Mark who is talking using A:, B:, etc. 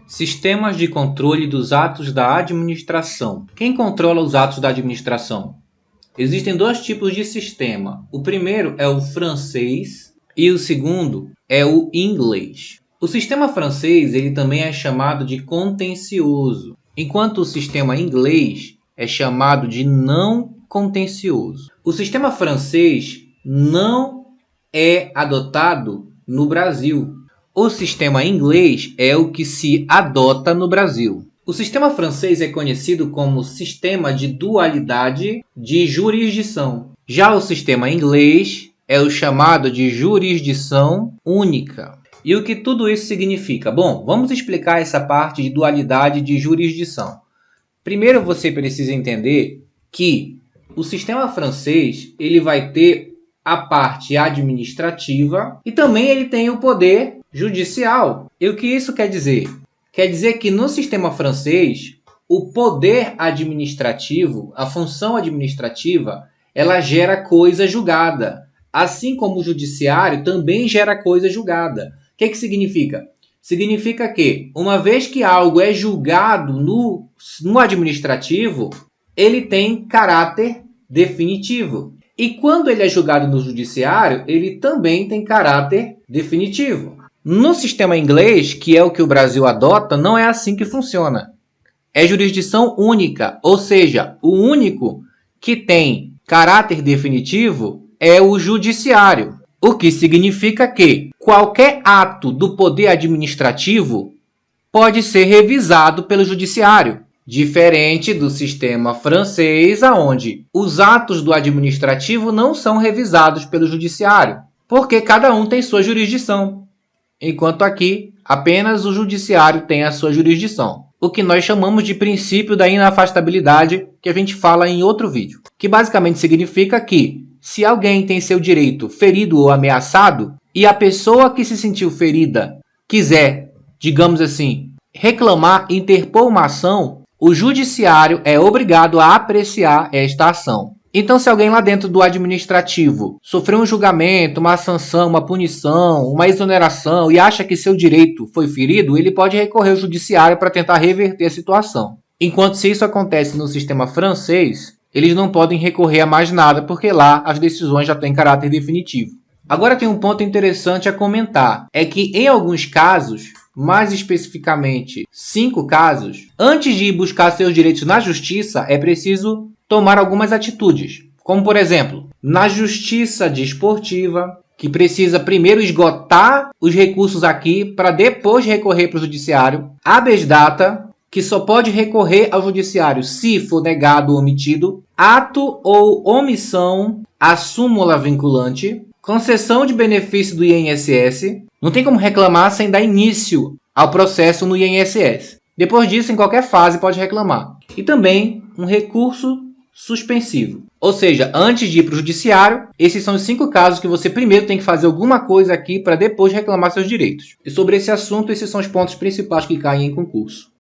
A: Sistemas de controle dos atos da administração. Quem controla os atos da administração? Existem dois tipos de sistema. O primeiro é o francês e o segundo é o inglês. O sistema francês ele também é chamado de contencioso, enquanto o sistema inglês é chamado de não contencioso. O sistema francês não é adotado no Brasil. O sistema inglês é o que se adota no Brasil. O sistema francês é conhecido como sistema de dualidade de jurisdição. Já o sistema inglês é o chamado de jurisdição única. E o que tudo isso significa? Bom, vamos explicar essa parte de dualidade de jurisdição. Primeiro você precisa entender que o sistema francês ele vai ter a parte administrativa e também ele tem o poder judicial. E o que isso quer dizer? Quer dizer que no sistema francês, o poder administrativo, a função administrativa, ela gera coisa julgada. Assim como o judiciário também gera coisa julgada. O que significa? Significa que, uma vez que algo é julgado no administrativo, ele tem caráter definitivo. E quando ele é julgado no judiciário, ele também tem caráter definitivo. No sistema inglês, que é o que o Brasil adota, não é assim que funciona. É jurisdição única, ou seja, o único que tem caráter definitivo é o judiciário. O que significa que qualquer ato do poder administrativo pode ser revisado pelo judiciário. Diferente do sistema francês, onde os atos do administrativo não são revisados pelo judiciário, porque cada um tem sua jurisdição, enquanto aqui apenas o judiciário tem a sua jurisdição. O que nós chamamos de princípio da inafastabilidade, que a gente fala em outro vídeo, que basicamente significa que se alguém tem seu direito ferido ou ameaçado e a pessoa que se sentiu ferida quiser, digamos assim, reclamar, interpor uma ação, o judiciário é obrigado a apreciar esta ação. Então, se alguém lá dentro do administrativo sofreu um julgamento, uma sanção, uma punição, uma exoneração e acha que seu direito foi ferido, ele pode recorrer ao judiciário para tentar reverter a situação. Enquanto se isso acontece no sistema francês, eles não podem recorrer a mais nada porque lá as decisões já têm caráter definitivo. Agora tem um ponto interessante a comentar, é que em alguns casos, mais especificamente 5 casos, antes de ir buscar seus direitos na justiça, é preciso tomar algumas atitudes. Como, por exemplo, na justiça desportiva, que precisa primeiro esgotar os recursos aqui para depois recorrer para o judiciário. Habeas data, que só pode recorrer ao judiciário se for negado ou omitido. Ato ou omissão à súmula vinculante. Concessão de benefício do INSS. Não tem como reclamar sem dar início ao processo no INSS. Depois disso, em qualquer fase, pode reclamar. E também um recurso suspensivo. Ou seja, antes de ir para o judiciário, esses são os 5 casos que você primeiro tem que fazer alguma coisa aqui para depois reclamar seus direitos. E sobre esse assunto, esses são os pontos principais que caem em concurso.